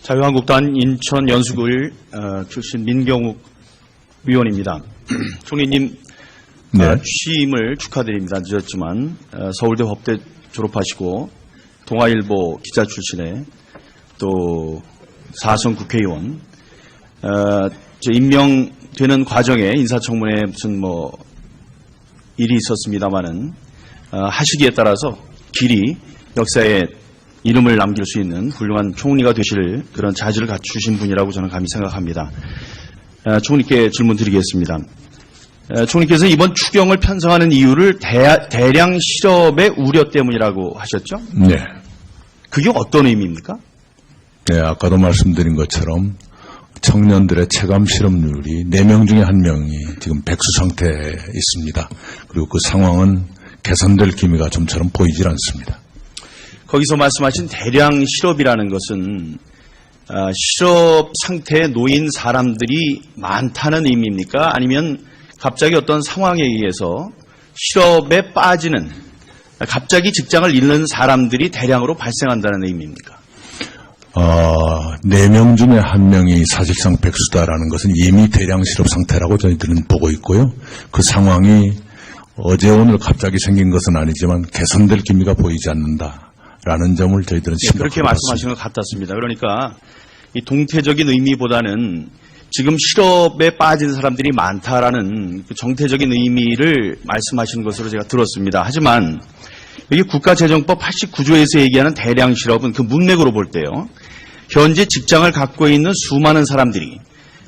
자유한국당 인천 연수구일 출신 민경욱 의원입니다. 총리님 네. 취임을 축하드립니다. 늦었지만 서울대 법대 졸업하시고 동아일보 기자 출신의 또 4선 국회의원 임명되는 과정에 인사청문회에 무슨 일이 있었습니다마는 하시기에 따라서 길이 역사에 이름을 남길 수 있는 훌륭한 총리가 되실 그런 자질을 갖추신 분이라고 저는 감히 생각합니다. 총리께 질문 드리겠습니다. 총리께서 이번 추경을 편성하는 이유를 대량 실업의 우려 때문이라고 하셨죠? 네. 그게 어떤 의미입니까? 네, 아까도 말씀드린 것처럼 청년들의 체감 실업률이 4명 중에 1명이 지금 백수 상태에 있습니다. 그리고 그 상황은 개선될 기미가 좀처럼 보이질 않습니다. 거기서 말씀하신 대량 실업이라는 것은 실업 상태에 놓인 사람들이 많다는 의미입니까? 아니면 갑자기 어떤 상황에 의해서 실업에 빠지는, 갑자기 직장을 잃는 사람들이 대량으로 발생한다는 의미입니까? 4명 중에 1명이 사실상 백수다라는 것은 이미 대량 실업 상태라고 저희들은 보고 있고요. 그 상황이 어제 오늘 갑자기 생긴 것은 아니지만 개선될 기미가 보이지 않는다라는 점을 저희들은 심각하게 그렇게 말씀하시는 것 같았습니다. 그러니까 이 동태적인 의미보다는 지금 실업에 빠진 사람들이 많다라는 그 정태적인 의미를 말씀하시는 것으로 제가 들었습니다. 하지만 여기 국가재정법 89조에서 얘기하는 대량 실업은 그 문맥으로 볼 때요, 현재 직장을 갖고 있는 수많은 사람들이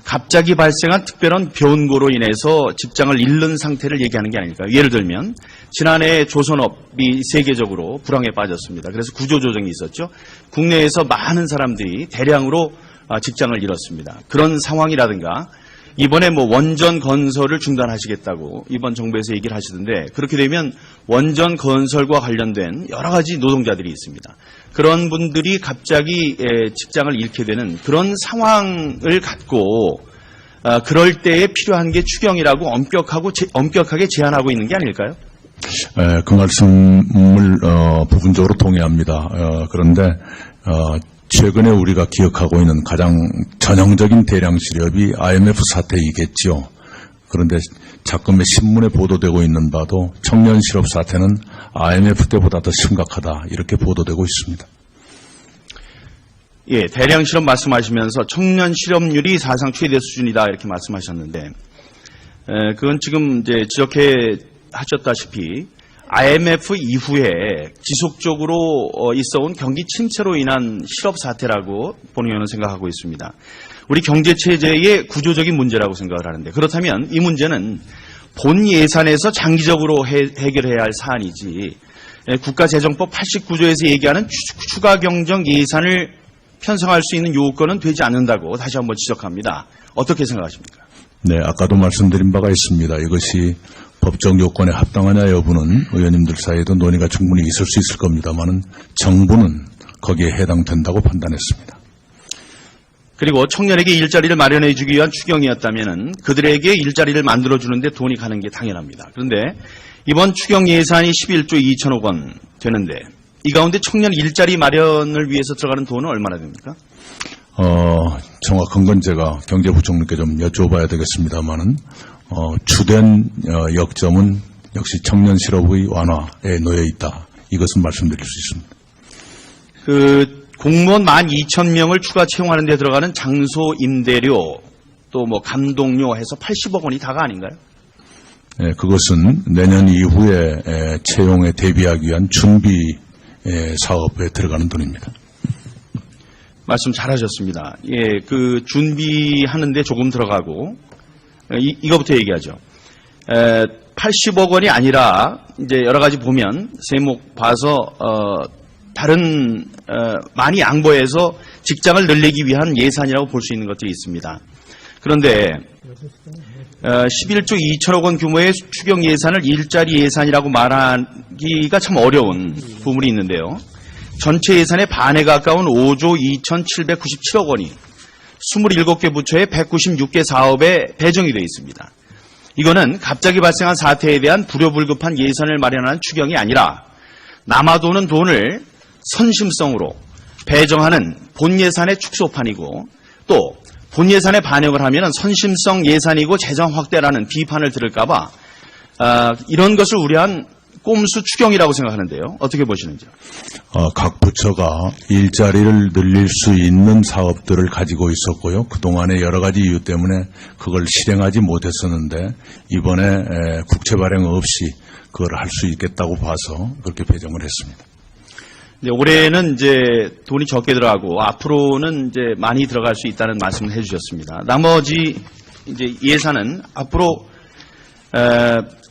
갑자기 발생한 특별한 변고로 인해서 직장을 잃는 상태를 얘기하는 게 아닐까요? 예를 들면 지난해 조선업이 세계적으로 불황에 빠졌습니다. 그래서 구조조정이 있었죠. 국내에서 많은 사람들이 대량으로 직장을 잃었습니다. 그런 상황이라든가 이번에 원전 건설을 중단하시겠다고 이번 정부에서 얘기를 하시던데, 그렇게 되면 원전 건설과 관련된 여러 가지 노동자들이 있습니다. 그런 분들이 갑자기 직장을 잃게 되는 그런 상황을 갖고 그럴 때에 필요한 게 추경이라고 엄격하게 제한하고 있는 게 아닐까요? 그 말씀을 부분적으로 동의합니다. 그런데 최근에 우리가 기억하고 있는 가장 전형적인 대량 실업이 IMF 사태이겠죠. 그런데 자금의 신문에 보도되고 있는 바도 청년 실업 사태는 IMF 때보다 더 심각하다, 이렇게 보도되고 있습니다. 예, 대량 실업 말씀하시면서 청년 실업률이 사상 최대 수준이다 이렇게 말씀하셨는데, 그건 지금 이제 지적해 하셨다시피 IMF 이후에 지속적으로 있어온 경기 침체로 인한 실업 사태라고 본의원은 생각하고 있습니다. 우리 경제 체제의 구조적인 문제라고 생각을 하는데, 그렇다면 이 문제는 본 예산에서 장기적으로 해결해야 할 사안이지 국가재정법 89조에서 얘기하는 추가 경정 예산을 편성할 수 있는 요건은 되지 않는다고 다시 한번 지적합니다. 어떻게 생각하십니까? 네, 아까도 말씀드린 바가 있습니다. 이것이 법적 요건에 합당하냐 여부는 의원님들 사이에도 논의가 충분히 있을 수 있을 겁니다만은 정부는 거기에 해당된다고 판단했습니다. 그리고 청년에게 일자리를 마련해 주기 위한 추경이었다면은 그들에게 일자리를 만들어 주는데 돈이 가는 게 당연합니다. 그런데 이번 추경 예산이 11조 2천억 원 되는데 이 가운데 청년 일자리 마련을 위해서 들어가는 돈은 얼마나 됩니까? 정확한 건 제가 경제부총리께 좀 여쭤봐야 되겠습니다만은 주된 역점은 역시 청년 실업의 완화에 놓여 있다. 이것은 말씀드릴 수 있습니다. 공무원 12,000명을 추가 채용하는 데 들어가는 장소 임대료 또 감독료 해서 80억 원이 다가 아닌가요? 네, 그것은 내년 이후에 채용에 대비하기 위한 준비 사업에 들어가는 돈입니다. 말씀 잘하셨습니다. 예, 그 준비하는데 조금 들어가고 이거부터 얘기하죠. 80억 원이 아니라 이제 여러 가지 보면 세목 봐서 다른 많이 양보해서 직장을 늘리기 위한 예산이라고 볼 수 있는 것들이 있습니다. 그런데 11조 2천억 원 규모의 추경 예산을 일자리 예산이라고 말하기가 참 어려운 부분이 있는데요. 전체 예산의 반에 가까운 5조 2,797억 원이 27개 부처의 196개 사업에 배정이 되어 있습니다. 이거는 갑자기 발생한 사태에 대한 불효불급한 예산을 마련하는 추경이 아니라 남아도는 돈을 선심성으로 배정하는 본 예산의 축소판이고 또 본 예산에 반영을 하면 선심성 예산이고 재정 확대라는 비판을 들을까봐 이런 것을 우려한 꼼수 추경이라고 생각하는데요. 어떻게 보시는지요? 각 부처가 일자리를 늘릴 수 있는 사업들을 가지고 있었고요. 그동안에 여러 가지 이유 때문에 그걸 실행하지 못했었는데 이번에 국채 발행 없이 그걸 할 수 있겠다고 봐서 그렇게 배정을 했습니다. 올해는 이제 돈이 적게 들어가고 앞으로는 이제 많이 들어갈 수 있다는 말씀을 해주셨습니다. 나머지 이제 예산은 앞으로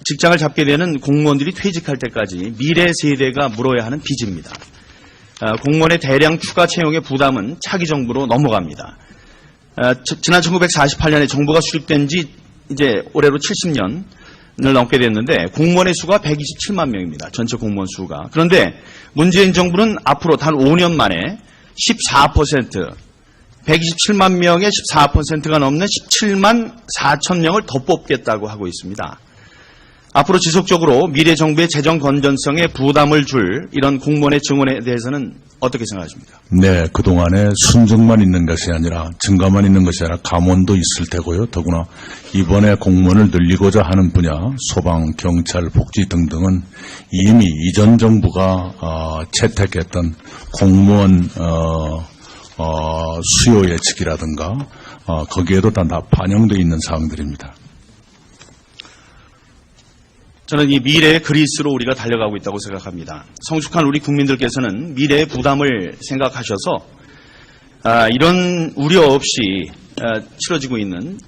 직장을 잡게 되는 공무원들이 퇴직할 때까지 미래 세대가 물어야 하는 빚입니다. 공무원의 대량 추가 채용의 부담은 차기 정부로 넘어갑니다. 지난 1948년에 정부가 수립된 지 이제 올해로 70년을 넘게 됐는데 공무원의 수가 127만 명입니다. 전체 공무원 수가. 그런데 문재인 정부는 앞으로 단 5년 만에 14%, 127만 명의 14%가 넘는 17만 4천 명을 더 뽑겠다고 하고 있습니다. 앞으로 지속적으로 미래 정부의 재정 건전성에 부담을 줄 이런 공무원의 증원에 대해서는 어떻게 생각하십니까? 네, 그동안에 순증만 있는 것이 아니라 증가만 있는 것이 아니라 감원도 있을 테고요. 더구나 이번에 공무원을 늘리고자 하는 분야, 소방, 경찰, 복지 등등은 이미 이전 정부가 채택했던 공무원 수요 예측이라든가 거기에도 다 반영되어 있는 사항들입니다. 저는 이 미래의 그리스로 우리가 달려가고 있다고 생각합니다. 성숙한 우리 국민들께서는 미래의 부담을 생각하셔서 이런 우려 없이 치러지고 있는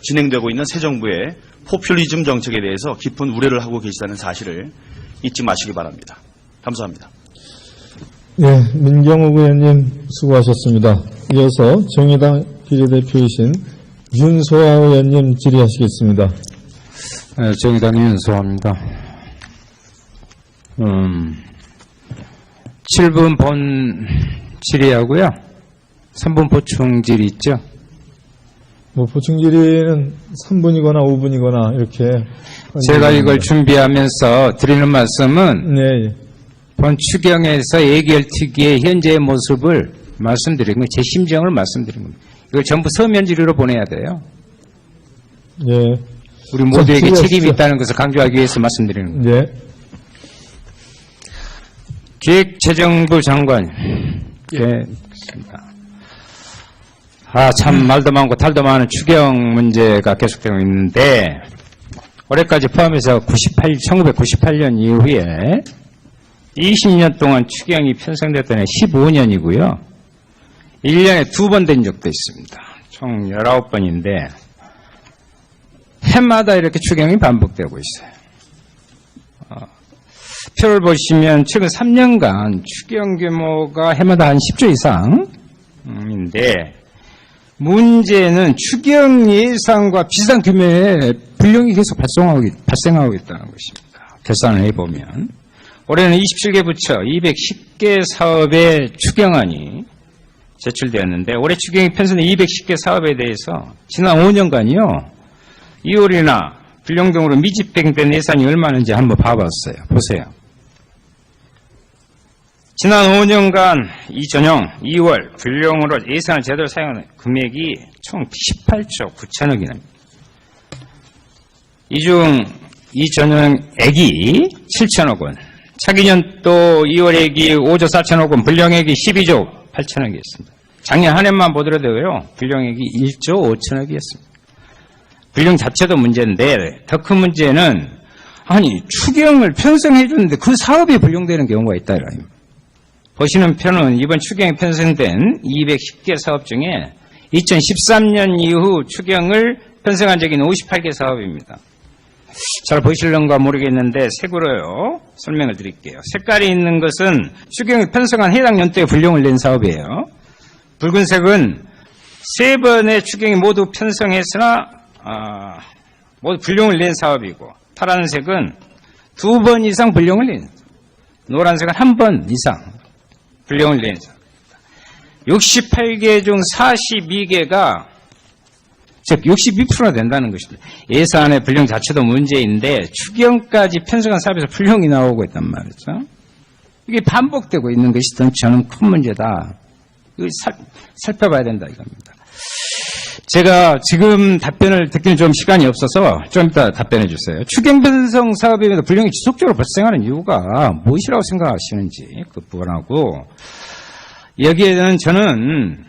진행되고 있는 새 정부의 포퓰리즘 정책에 대해서 깊은 우려를 하고 계시다는 사실을 잊지 마시기 바랍니다. 감사합니다. 네, 민경욱 의원님 수고하셨습니다. 이어서 정의당 비례대표이신 윤소아 의원님 질의하시겠습니다. 정의당 윤소아입니다. 7분 본 질의하고요. 3분 보충 질의 있죠? 보충 질의는 3분이거나 5분이거나 이렇게. 제가 이걸 준비하면서 드리는 말씀은 네, 본 추경에서 예결특위의 현재의 모습을 말씀드린 거예요. 제 심정을 말씀드린 겁니다. 이걸 전부 서면 질의로 보내야 돼요. 예. 우리 모두에게 질의하시죠. 책임이 있다는 것을 강조하기 위해서 말씀드리는 거예요. 예. 기획재정부 장관. 예. 참 말도 많고 탈도 많은 추경 문제가 계속되고 있는데 올해까지 포함해서 1998년 이후에 20년 동안 추경이 편성됐던 해 15년이고요. 1년에 2번 된 적도 있습니다. 총 19번인데 해마다 이렇게 추경이 반복되고 있어요. 표를 보시면 최근 3년간 추경 규모가 해마다 한 10조 이상인데 문제는 추경 예산과 비슷한 규모의 불용이 계속 발생하고 있다는 것입니다. 계산을 해보면 올해는 27개 부처 210개 사업의 추경안이 제출되었는데 올해 추경이 편성된 210개 사업에 대해서 지난 5년간이요. 2월이나 불용 등으로 미집행된 예산이 얼마인지 한번 봐봤어요. 보세요. 지난 5년간 이전형 2월 불용으로 예산을 제대로 사용한 금액이 총 18조 9천억이랍니다. 이 중 이전형액이 7천억 원, 차기년도 2월액이 5조 4천억 원, 불용액이 12조 8천억이었습니다. 작년 한 해만 보더라도요, 불용액이 1조 5천억이었습니다. 불용 자체도 문제인데 더 큰 문제는 아니 추경을 편성해 줬는데 그 사업이 불용되는 경우가 있다 이거예요. 보시는 표는 이번 추경이 편성된 210개 사업 중에 2013년 이후 추경을 편성한 적이 있는 58개 사업입니다. 잘 보이실런가 모르겠는데 색으로요 설명을 드릴게요. 색깔이 있는 것은 추경이 편성한 해당 연도에 불용을 낸 사업이에요. 붉은색은 3번의 추경이 모두 편성했으나 모두 불용을 낸 사업이고 파란색은 2번 이상 불용을 낸 노란색은 1번 이상 불용을 낸 사업입니다. 68개 중 42개가 즉 62%나 된다는 것입니다. 예산의 불용 자체도 문제인데 추경까지 편성한 사업에서 불용이 나오고 있단 말이죠. 이게 반복되고 있는 것이 저는 큰 문제다 이거 살펴봐야 된다 이겁니다. 제가 지금 답변을 듣기는 좀 시간이 없어서 좀 이따 답변해 주세요. 추경 편성 사업에 불량이 지속적으로 발생하는 이유가 무엇이라고 생각하시는지 그 부분하고 여기에는 저는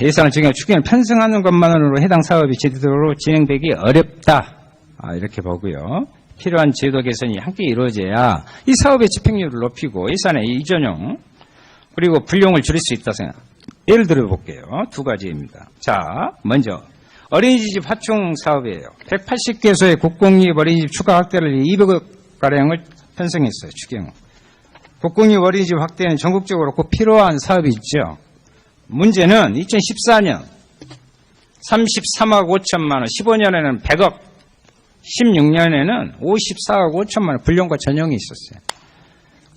예산을 증액 추경을 편성하는 것만으로 해당 사업이 제대로 진행되기 어렵다 이렇게 보고요. 필요한 제도 개선이 함께 이루어져야 이 사업의 집행률을 높이고 예산의 이전용 그리고 불용을 줄일 수 있다 생각. 예를 들어 볼게요. 두 가지입니다. 자, 먼저 어린이집 확충 사업이에요. 180개소의 국공립 어린이집 추가 확대를 200억 가량을 편성했어요. 추경. 국공립 어린이집 확대는 전국적으로 꼭 필요한 사업이 있죠. 문제는 2014년 33억 5천만 원, 15년에는 100억, 16년에는 54억 5천만 원 불용과 전용이 있었어요.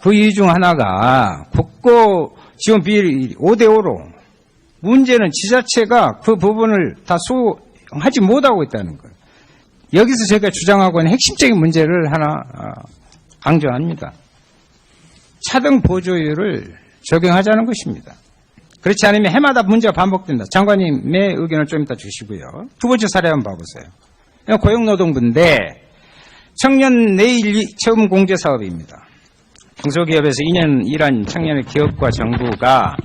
그 이유 중 하나가 국고 지원 비율이 5대5로 문제는 지자체가 그 부분을 다 수용하지 못하고 있다는 거예요. 여기서 제가 주장하고 있는 핵심적인 문제를 하나 강조합니다. 차등 보조율을 적용하자는 것입니다. 그렇지 않으면 해마다 문제가 반복된다. 장관님의 의견을 좀 이따 주시고요. 두 번째 사례 한번 봐보세요. 고용노동부인데 청년 내일 체험 공제 사업입니다. 중소기업에서 2년 일한 청년의 기업과 정부가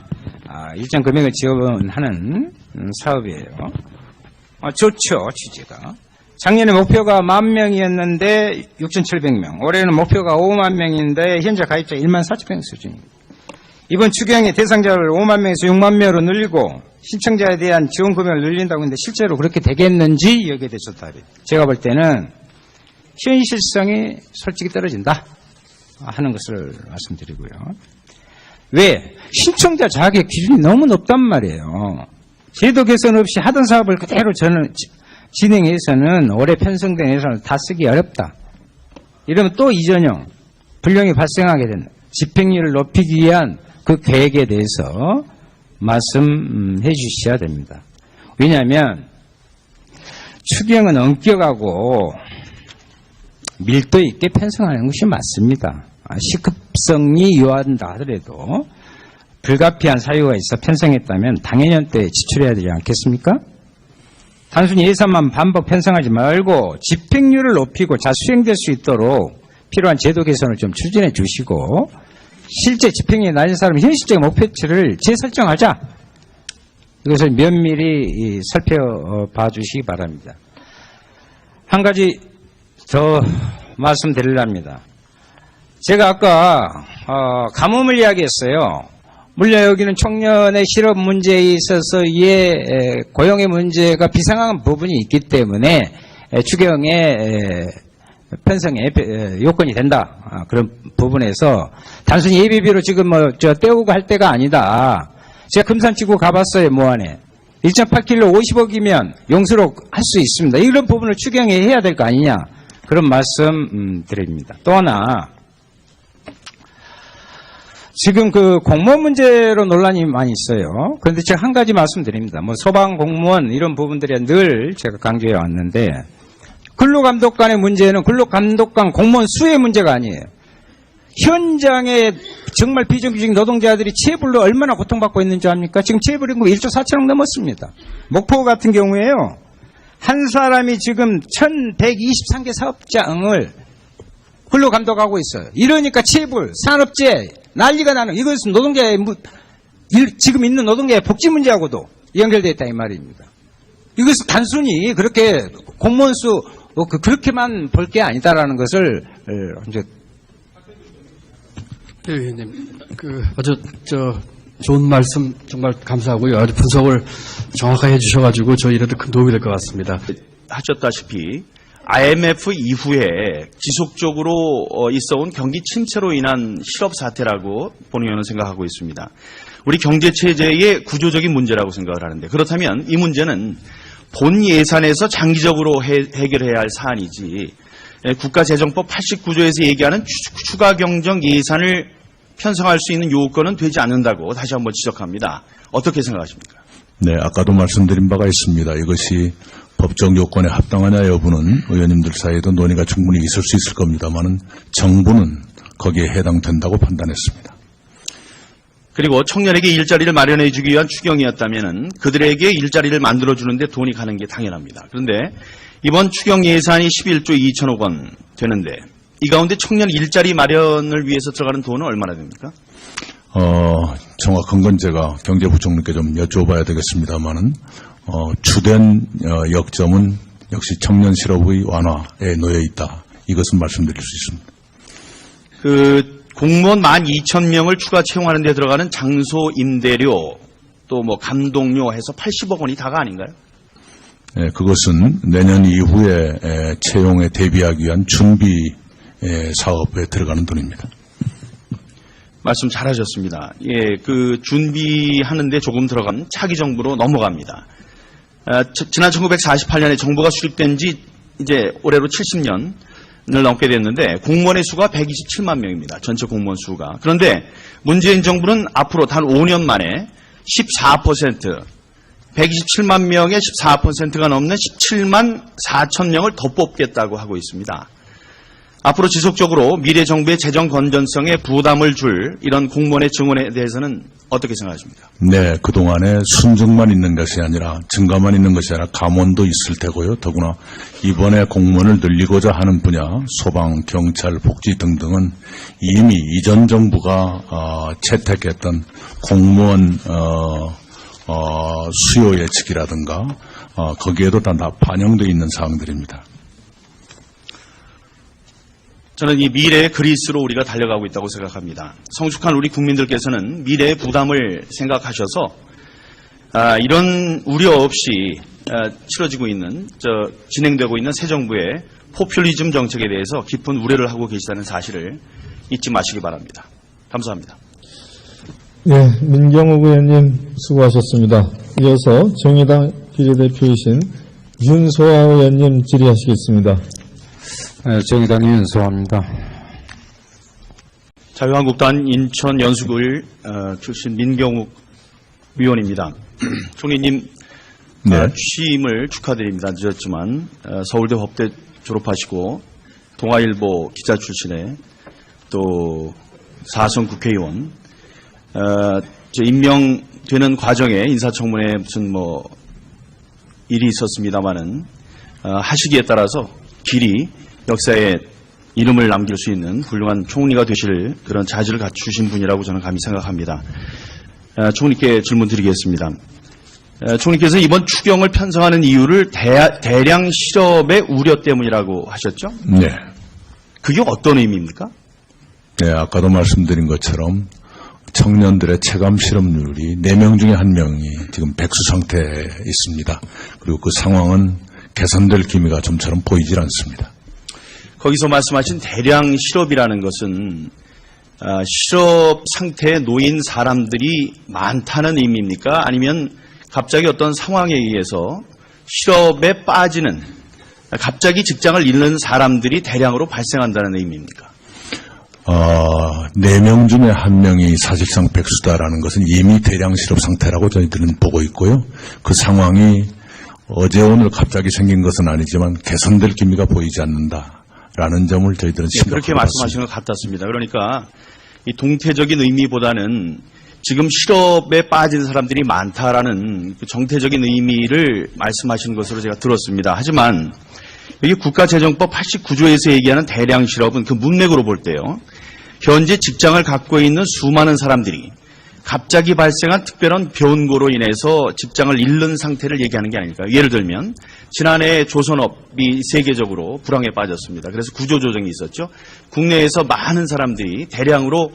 일정 금액을 지원하는 사업이에요. 좋죠, 취지가. 작년에 목표가 10,000명이었는데 6,700명. 올해는 목표가 5만 명인데 현재 가입자 1만 4,000명 수준입니다. 이번 추경의 대상자를 5만 명에서 6만 명으로 늘리고 신청자에 대한 지원 금액을 늘린다고 했는데 실제로 그렇게 되겠는지 여기에 대해서 답이. 제가 볼 때는 현실성이 솔직히 떨어진다 하는 것을 말씀드리고요. 왜? 신청자 자격 기준이 너무 높단 말이에요. 제도 개선 없이 하던 사업을 그대로 저는 진행해서는 올해 편성된 예산을 다 쓰기 어렵다. 이러면 또 이전형 불량이 발생하게 된다. 집행률을 높이기 위한 그 계획에 대해서 말씀해 주셔야 됩니다. 왜냐하면 추경은 엄격하고 밀도 있게 편성하는 것이 맞습니다. 시급성이 요한다 하더라도 불가피한 사유가 있어 편성했다면 당해년도에 지출해야 되지 않겠습니까? 단순히 예산만 반복 편성하지 말고 집행률을 높이고 잘 수행될 수 있도록 필요한 제도 개선을 좀 추진해 주시고 실제 집행률이 낮은 사람은 현실적인 목표치를 재설정하자. 이것을 면밀히 살펴봐 주시기 바랍니다. 한 가지 더 말씀드리렵니다. 제가 아까 가뭄을 이야기했어요. 물론 여기는 청년의 실업 문제에 있어서의 고용의 문제가 비상한 부분이 있기 때문에 추경의 편성의 요건이 된다. 그런 부분에서 단순히 예비비로 지금 떼우고 할 때가 아니다. 제가 금산지구 가봤어요. 모안에 1.8km 50억이면 용수로 할 수 있습니다. 이런 부분을 추경에 해야 될 거 아니냐. 그런 말씀 드립니다. 또 하나 지금 그 공무원 문제로 논란이 많이 있어요. 그런데 제가 한 가지 말씀드립니다. 소방 공무원 이런 부분들이 늘 제가 강조해 왔는데 근로감독관의 문제는 근로감독관 공무원 수의 문제가 아니에요. 현장에 정말 비정규직 노동자들이 체불로 얼마나 고통받고 있는지 압니까? 지금 체불임금 1조 4천억 넘었습니다. 목포 같은 경우에요. 한 사람이 지금 1,123개 사업장을 근로감독하고 있어요. 이러니까 체불, 산업재해, 난리가 나는 이것은 노동자의 지금 있는 노동자의 복지 문제하고도 연결되어 있다 이 말입니다. 이것은 단순히 그렇게 공무원 수 그렇게만 볼 게 아니다라는 것을 이제 네, 의원님, 아주 좋은 말씀 정말 감사하고요. 아주 분석을 정확하게 해주셔가지고 저희라도 큰 도움이 될 것 같습니다. 하셨다시피 IMF 이후에 지속적으로 있어온 경기 침체로 인한 실업 사태라고 본의원은 생각하고 있습니다. 우리 경제 체제의 구조적인 문제라고 생각을 하는데 그렇다면 이 문제는 본 예산에서 장기적으로 해결해야 할 사안이지 국가재정법 89조에서 얘기하는 추가 경정 예산을 편성할 수 있는 요건은 되지 않는다고 다시 한번 지적합니다. 어떻게 생각하십니까? 네, 아까도 말씀드린 바가 있습니다. 이것이 법적 요건에 합당하냐 여부는 의원님들 사이에도 논의가 충분히 있을 수 있을 겁니다만은 정부는 거기에 해당된다고 판단했습니다. 그리고 청년에게 일자리를 마련해 주기 위한 추경이었다면은 그들에게 일자리를 만들어 주는데 돈이 가는 게 당연합니다. 그런데 이번 추경 예산이 11조 2천억 원 되는데 이 가운데 청년 일자리 마련을 위해서 들어가는 돈은 얼마나 됩니까? 정확한 건 제가 경제부총리께 좀 여쭤봐야 되겠습니다만은, 주된 역점은 역시 청년 실업의 완화에 놓여 있다. 이것은 말씀드릴 수 있습니다. 그 공무원 12,000명을 추가 채용하는 데 들어가는 장소 임대료 또 뭐 감독료 해서 80억 원이 다가 아닌가요? 예, 그것은 내년 이후에 채용에 대비하기 위한 준비 사업에 들어가는 돈입니다. 말씀 잘하셨습니다. 예, 그 준비하는데 조금 들어간 차기 정부로 넘어갑니다. 지난 1948년에 정부가 수립된 지 이제 올해로 70년을 넘게 됐는데 공무원의 수가 127만 명입니다. 전체 공무원 수가. 그런데 문재인 정부는 앞으로 단 5년 만에 14%, 127만 명의 14%가 넘는 17만 4천 명을 더 뽑겠다고 하고 있습니다. 앞으로 지속적으로 미래 정부의 재정 건전성에 부담을 줄 이런 공무원의 증원에 대해서는 어떻게 생각하십니까? 네, 그동안에 순증만 있는 것이 아니라 증가만 있는 것이 아니라 감원도 있을 테고요. 더구나 이번에 공무원을 늘리고자 하는 분야, 소방, 경찰, 복지 등등은 이미 이전 정부가 채택했던 공무원 수요 예측이라든가 거기에도 다 반영되어 있는 사항들입니다. 저는 이 미래의 그리스로 우리가 달려가고 있다고 생각합니다. 성숙한 우리 국민들께서는 미래의 부담을 생각하셔서 이런 우려 없이 치러지고 있는 진행되고 있는 새 정부의 포퓰리즘 정책에 대해서 깊은 우려를 하고 계시다는 사실을 잊지 마시기 바랍니다. 감사합니다. 예, 민경욱 의원님 수고하셨습니다. 이어서 정의당 비례대표이신 윤소아 의원님 질의하시겠습니다. 정의당 윤소아입니다. 자유한국당 인천 연수구일 출신 민경욱 의원입니다. 총리님 네. 취임을 축하드립니다. 늦었지만 서울대 법대 졸업하시고 동아일보 기자 출신에 또 4선 국회의원 임명되는 과정에 인사청문회 무슨 일이 있었습니다마는 하시기에 따라서 길이 역사에 이름을 남길 수 있는 훌륭한 총리가 되실 그런 자질을 갖추신 분이라고 저는 감히 생각합니다. 총리께 질문 드리겠습니다. 총리께서 이번 추경을 편성하는 이유를 대량 실업의 우려 때문이라고 하셨죠? 네. 그게 어떤 의미입니까? 네, 아까도 말씀드린 것처럼 청년들의 체감 실업률이 4명 중에 1명이 지금 백수 상태에 있습니다. 그리고 그 상황은 개선될 기미가 좀처럼 보이질 않습니다. 거기서 말씀하신 대량 실업이라는 것은 실업 상태에 놓인 사람들이 많다는 의미입니까? 아니면 갑자기 어떤 상황에 의해서 실업에 빠지는 갑자기 직장을 잃는 사람들이 대량으로 발생한다는 의미입니까? 4명 중에 1명이 사실상 백수다라는 것은 이미 대량 실업 상태라고 저희들은 보고 있고요. 그 상황이 어제 오늘 갑자기 생긴 것은 아니지만 개선될 기미가 보이지 않는다라는 점을 저희들은 심각하게 그렇게 말씀하시는 것 같았습니다. 그러니까 이 동태적인 의미보다는 지금 실업에 빠진 사람들이 많다라는 그 정태적인 의미를 말씀하시는 것으로 제가 들었습니다. 하지만 여기 국가재정법 89조에서 얘기하는 대량 실업은 그 문맥으로 볼 때요. 현재 직장을 갖고 있는 수많은 사람들이 갑자기 발생한 특별한 변고로 인해서 직장을 잃는 상태를 얘기하는 게 아닐까요? 예를 들면 지난해 조선업이 세계적으로 불황에 빠졌습니다. 그래서 구조조정이 있었죠. 국내에서 많은 사람들이 대량으로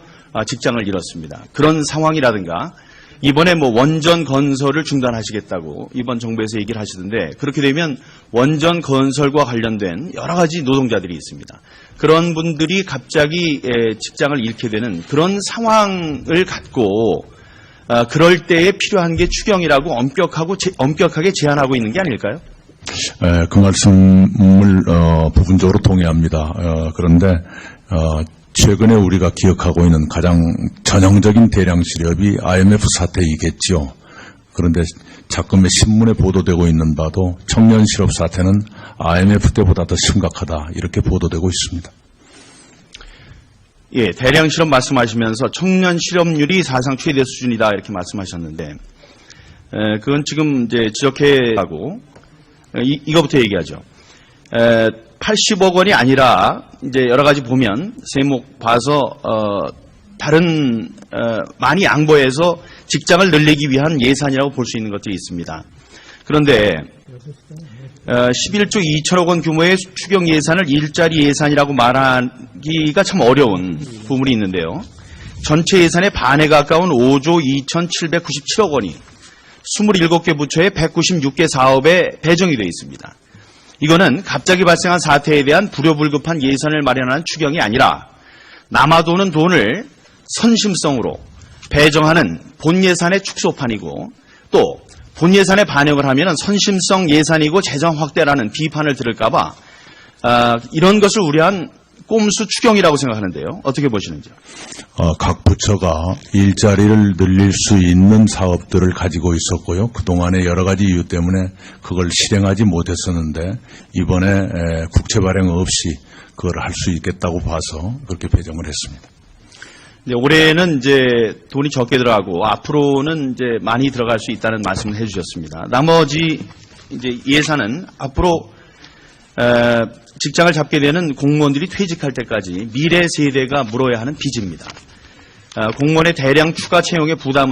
직장을 잃었습니다. 그런 상황이라든가 이번에 원전 건설을 중단하시겠다고 이번 정부에서 얘기를 하시던데 그렇게 되면 원전 건설과 관련된 여러 가지 노동자들이 있습니다. 그런 분들이 갑자기 직장을 잃게 되는 그런 상황을 갖고 그럴 때에 필요한 게 추경이라고 엄격하게 제한하고 있는 게 아닐까요? 그 말씀을 부분적으로 동의합니다. 그런데 최근에 우리가 기억하고 있는 가장 전형적인 대량 실업이 IMF 사태이겠죠. 그런데 자금의 신문에 보도되고 있는 바도 청년 실업 사태는 IMF 때보다 더 심각하다 이렇게 보도되고 있습니다. 예, 대량 실업 말씀하시면서 청년 실업률이 사상 최대 수준이다 이렇게 말씀하셨는데, 그건 지금 이제 지적해 하고 이거부터 얘기하죠. 80억 원이 아니라 이제 여러 가지 보면 세목 봐서 다른 많이 양보해서 직장을 늘리기 위한 예산이라고 볼 수 있는 것들이 있습니다. 그런데 11조 2천억 원 규모의 추경 예산을 일자리 예산이라고 말하기가 참 어려운 부분이 있는데요. 전체 예산의 반에 가까운 5조 2,797억 원이 27개 부처의 196개 사업에 배정이 되어 있습니다. 이거는 갑자기 발생한 사태에 대한 불효불급한 예산을 마련하는 추경이 아니라 남아도는 돈을 선심성으로 배정하는 본 예산의 축소판이고, 또 본 예산에 반영을 하면 선심성 예산이고 재정 확대라는 비판을 들을까봐 이런 것을 우려한 꼼수 추경이라고 생각하는데요. 어떻게 보시는지요? 각 부처가 일자리를 늘릴 수 있는 사업들을 가지고 있었고요. 그동안에 여러 가지 이유 때문에 그걸 실행하지 못했었는데 이번에 국채 발행 없이 그걸 할 수 있겠다고 봐서 그렇게 배정을 했습니다. 이제 올해는 이제 돈이 적게 들어가고 앞으로는 이제 많이 들어갈 수 있다는 말씀을 해주셨습니다. 나머지 이제 예산은 앞으로 직장을 잡게 되는 공무원들이 퇴직할 때까지 미래 세대가 물어야 하는 빚입니다. 공무원의 대량 추가 채용의 부담은